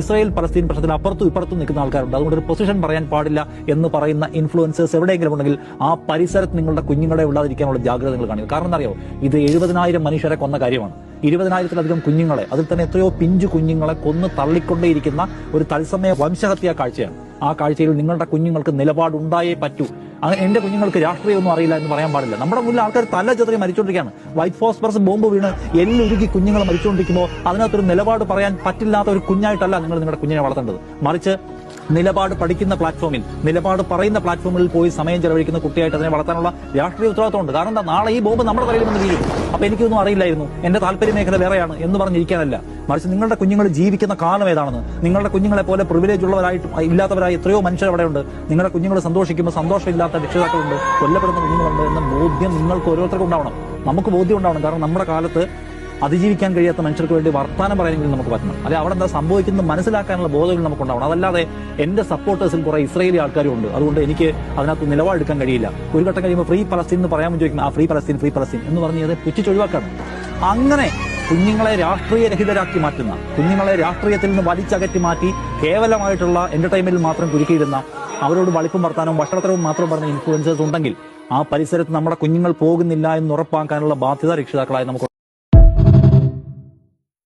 Israel Palestine പ്രശ്നത്തിൽ അപ്പുറത്തും ഇപ്പുറത്തും നിൽക്കുന്ന ആൾക്കാരുണ്ട്. അതുകൊണ്ട് ഒരു പൊസിഷൻ പറയാൻ പാടില്ല എന്ന് പറയുന്ന ഇൻഫ്ലുവൻസേഴ്സ് എവിടെയെങ്കിലും ഉണ്ടെങ്കിൽ ആ പരിസരത്ത് നിങ്ങളുടെ കുഞ്ഞുങ്ങളെ ഉള്ളാതിരിക്കാനുള്ള ജാഗ്രത നിങ്ങൾ കാണിക്കുക. കാരണം എന്താ അറിയോ, ഇത് 70,000 മനുഷ്യരെ കൊന്ന കാര്യമാണ്. 20,000-ലധികം കുഞ്ഞുങ്ങളെ, അതിൽ തന്നെ എത്രയോ പിഞ്ചു കുഞ്ഞുങ്ങളെ കൊന്ന് തള്ളിക്കൊണ്ടേയിരിക്കുന്ന ഒരു തത്സമയ വംശഹത്യാ കാഴ്ചയാണ്. ആ കാഴ്ചയിൽ നിങ്ങളുടെ കുഞ്ഞുങ്ങൾക്ക് നിലപാടുണ്ടായേ പറ്റൂ. എന്റെ കുഞ്ഞുങ്ങൾക്ക് രാഷ്ട്രീയമൊന്നും അറിയില്ല എന്ന് പറയാൻ പാടില്ല. നമ്മുടെ മുന്നിൽ ആൾക്കാർ തല ചെതറി മരിച്ചുകൊണ്ടിരിക്കുകയാണ്. വൈറ്റ് ഫോസ്ഫറസ് ബോംബ് വീണ് എല്ലുരുകി കുഞ്ഞുങ്ങൾ മരിച്ചുകൊണ്ടിരിക്കുമ്പോൾ അതിനകത്തൊരു നിലപാട് പറയാൻ പറ്റില്ലാത്ത ഒരു കുഞ്ഞായിട്ടല്ല നിങ്ങൾ നിങ്ങളുടെ കുഞ്ഞിനെ വളർത്തേണ്ടത്. മറിച്ച് നിലപാട് പഠിക്കുന്ന പ്ലാറ്റ്ഫോമിൽ, നിലപാട് പറയുന്ന പ്ലാറ്റ്ഫോമിൽ പോയി സമയം ചെലവഴിക്കുന്ന കുട്ടിയായിട്ട് അതിനെ വളർത്താനുള്ള രാഷ്ട്രീയ ഉത്തരവാദിത്തമുണ്ട്. കാരണം എന്താ, നാളെ ഈ ബോംബ് നമ്മുടെ തലയിൽ വന്ന് വീഴും. അപ്പൊ എനിക്കൊന്നും അറിയില്ലായിരുന്നു, എന്റെ താല്പര്യ മേഖല വേറെയാണ് എന്ന് പറഞ്ഞിരിക്കാനല്ല. മറിച്ച് നിങ്ങളുടെ കുഞ്ഞുങ്ങൾ ജീവിക്കുന്ന കാലം ഏതാണെന്ന്, നിങ്ങളുടെ കുഞ്ഞുങ്ങളെ പോലെ പ്രിവിലേജ് ഉള്ളവരായിട്ട് ഇല്ലാത്തവരായി എത്രയോ മനുഷ്യർ അവിടെയുണ്ട്. നിങ്ങളുടെ കുഞ്ഞുങ്ങൾ സന്തോഷിക്കുമ്പോൾ സന്തോഷമില്ലാത്ത രക്ഷിതാക്കളുണ്ട്, കൊല്ലപ്പെടുന്ന കുഞ്ഞുങ്ങളുണ്ട് എന്ന ബോധ്യം നിങ്ങൾക്ക് ഓരോരുത്തർക്കും ഉണ്ടാവണം. നമുക്ക് ബോധ്യം ഉണ്ടാവണം. കാരണം നമ്മുടെ കാലത്ത് അതിജീവിക്കാൻ കഴിയാത്ത മനുഷ്യർക്ക് വേണ്ടി വർത്താനം പറയാനെങ്കിലും നമുക്ക് പറ്റണം. അല്ലെ അവിടെ എന്താ സംഭവിക്കുന്നത് മനസ്സിലാക്കാനുള്ള ബോധങ്ങൾ നമുക്കുണ്ടാവണം. അതല്ലാതെ എന്റെ സപ്പോർട്ടേഴ്സിൽ കുറെ ഇസ്രായേലി ആൾക്കാരും ഉണ്ട്, അതുകൊണ്ട് എനിക്ക് അതിനകത്ത് നിലപാടെടുക്കാൻ കഴിയില്ല. ഒരു ഘട്ടം കഴിയുമ്പോൾ ഫ്രീ പലസ്തീൻ എന്ന് പറയാൻ ചോദിക്കും, ആ ഫ്രീ പലസ്തീൻ എന്ന് പറഞ്ഞ് അത് പുച്ഛിച്ചൊഴിവാക്കാണ്. അങ്ങനെ കുഞ്ഞുങ്ങളെ രാഷ്ട്രീയ രഹിതരാക്കി മാറ്റുന്ന, കുഞ്ഞുങ്ങളെ രാഷ്ട്രീയത്തിൽ നിന്ന് വലിച്ചകറ്റി മാറ്റി കേവലമായിട്ടുള്ള എന്റർടൈൻമെന്റിൽ മാത്രം കുരുക്കിയിരുന്ന, അവരോട് വളിപ്പും വർത്താനവും വഷളത്തരവും മാത്രം പറഞ്ഞ ഇൻഫ്ലുവൻസേഴ്സ് ഉണ്ടെങ്കിൽ ആ പരിസരത്ത് നമ്മുടെ കുഞ്ഞുങ്ങൾ പോകുന്നില്ല എന്ന് ഉറപ്പാക്കാനുള്ള ബാധ്യത രക്ഷിതാക്കളായി നമുക്ക്